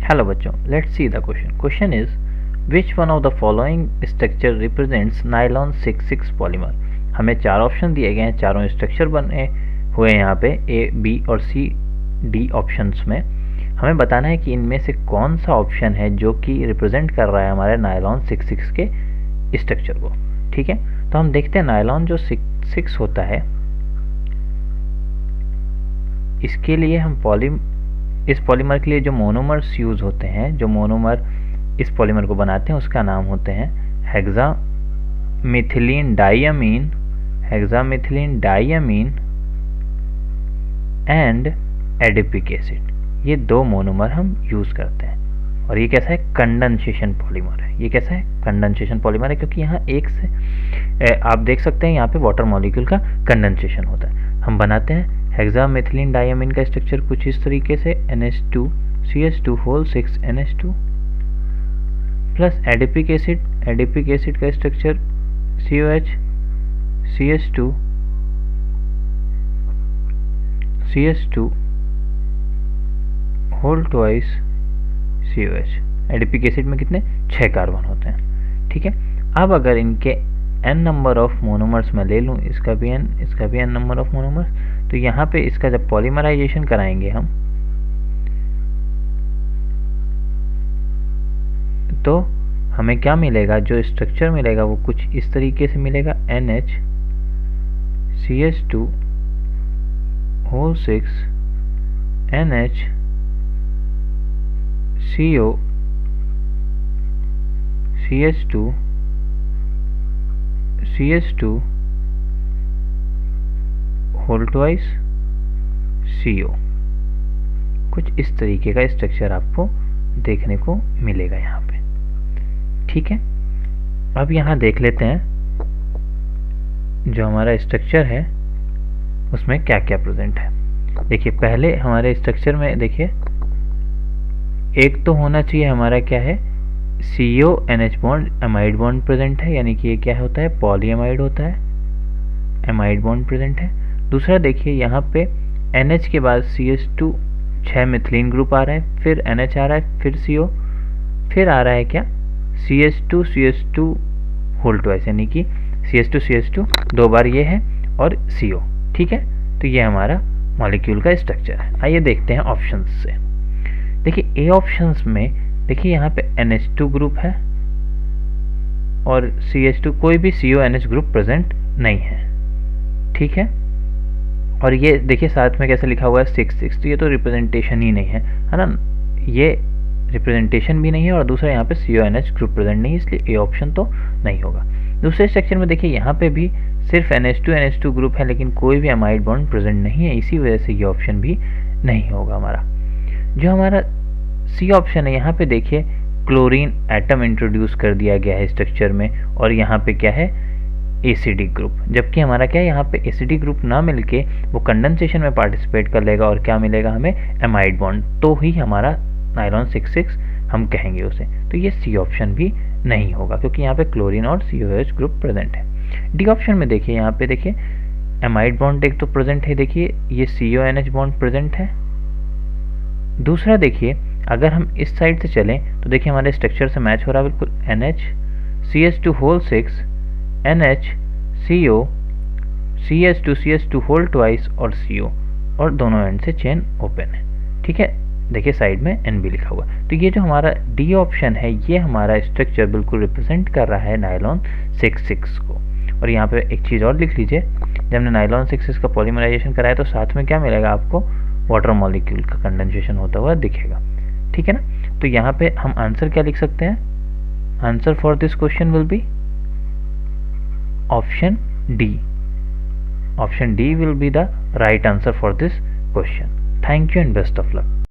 Hello बच्चों, let's see the question. Question is which one of the following structure represents nylon 6,6 polymer. हमें चार option दिए गए हैं, चारों स्ट्रक्चर बने हुए हैं यहाँ पे ए, बी और सी, डी ऑप्शंस में. हमें बताना है कि इनमें से कौन सा ऑप्शन है जो कि रिप्रेजेंट कर रहा है हमारे नायलॉन 6,6 के स्ट्रक्चर को. ठीक है, तो हम देखते हैं नायलॉन जो 6,6 होता है, इसके लिए हम इस पॉलीमर के लिए जो मोनोमर्स यूज होते हैं, जो मोनोमर इस पॉलीमर को बनाते हैं, उसका नाम होते हैं हेक्सामिथिलीन डाइअमीन एंड एडिपिक एसिड. ये दो मोनोमर हम यूज करते हैं. और ये कैसा है? कंडेंसेशन पॉलीमर है. ये कैसा है? कंडेंसेशन पॉलीमर है, क्योंकि यहाँ एक से आप देख सकते हैं यहाँ पे वाटर मॉलिक्यूल का कंडेंसेशन होता है. हम बनाते हैं हेक्सामिथिलीन डाइअमीन का स्ट्रक्चर कुछ इस तरीके से NH2 CH2 whole 6 NH2 plus adipic acid का structure COH CH2 whole twice COH. Adipic acid में कितने? 6 कार्बन होते हैं. ठीक है, अब अगर इनके n नंबर ऑफ मोनोमर्स मैं ले लूँ, इसका भी n नंबर ऑफ मोनोमर्स, तो यहाँ पे इसका जब पॉलीमराइजेशन कराएंगे हम, तो हमें क्या मिलेगा? जो स्ट्रक्चर मिलेगा वो कुछ इस तरीके से मिलेगा. NH CH2 whole 6 NH CO CH2 whole twice CO. कुछ इस तरीके का स्ट्रक्चर आपको देखने को मिलेगा यहाँ पे. ठीक है, अब यहाँ देख लेते हैं जो हमारा स्ट्रक्चर है उसमें क्या क्या प्रेजेंट है. देखिए, पहले हमारे स्ट्रक्चर में देखिए एक तो होना चाहिए हमारा क्या है? CO NH bond amide bond present है, यानी कि ये क्या होता है? पॉलीएमाइड होता है, एमाइड बॉन्ड प्रेजेंट है. दूसरा देखिए यहाँ पे NH के बाद CH2 6 मिथिलीन ग्रुप आ रहा है, फिर NH आ रहा है, फिर CO, फिर आ रहा है क्या? CH2 होल ट्वाइस, यानी कि CH2 दो बार ये है और CO. ठीक है, तो ये हमारा मॉलिक्यूल का स्ट्रक्चर है. आइए देखते हैं ऑप्शंस से. देखिए ए ऑप्शंस में देखिए यहाँ पे NH2 ग्रुप है और CH2, कोई भी CO NH ग्रुप प्रेजेंट नहीं है. ठीक है, और ये देखिए साथ में कैसे लिखा हुआ है 6,6, तो ये तो रिप्रेजेंटेशन ही नहीं है ना. ये रिप्रेजेंटेशन भी नहीं है और दूसरा यहाँ पे CONH ग्रुप प्रेजेंट नहीं है, इसलिए ए ऑप्शन तो नहीं होगा. दूसरे स्ट्रक्चर में देखिए यहाँ पे भी सिर्फ NH2 ग्रुप है, लेकिन कोई भी एमाइड बॉन्ड प्रेजेंट नहीं है, इसी वजह से ये ऑप्शन भी नहीं होगा हमारा. जो हमारा सी ऑप्शन है, यहाँ पे देखिए क्लोरीन एटम इंट्रोड्यूस कर दिया गया है स्ट्रक्चर में, और यहाँ पे क्या है? Acidic group. जबकि हमारा क्या है? यहाँ पे एसिडिक ग्रुप ना मिलके वो कंडेंसेशन में पार्टिसिपेट कर लेगा और क्या मिलेगा हमें? Amide bond. तो ही हमारा नायलॉन 6,6 हम कहेंगे उसे. तो ये सी ऑप्शन भी नहीं होगा, क्योंकि यहाँ पे क्लोरीन और COH ग्रुप प्रेजेंट है. डी ऑप्शन में देखिए यहाँ पे देखिए एमाइड बॉन्ड एक तो प्रेजेंट है, देखिए ये CONH बॉन्ड प्रेजेंट है. दूसरा देखिए अगर हम इस साइड से चलें तो देखिए हमारे स्ट्रक्चर से मैच हो रहा है बिल्कुल. NH CH2 whole 6 NH CO CH2 whole twice और CO, और दोनों एंड से चेन ओपन है. ठीक है, देखिए साइड में N भी लिखा हुआ. तो ये जो हमारा डी ऑप्शन है, ये हमारा स्ट्रक्चर बिल्कुल रिप्रेजेंट कर रहा है नायलॉन 6,6 को. और यहाँ पे एक चीज़ और लिख लीजिए, जब हमने नायलॉन 6,6 का पॉलीमराइजेशन कराया तो साथ में क्या मिलेगा आपको? वाटर मॉलिक्यूल का कंडेंसेशन होता हुआ दिखेगा. ठीक है ना, तो यहाँ पे हम आंसर क्या लिख सकते हैं? Answer for this question will be option D. Option D will be the right answer for this question. Thank you and best of luck.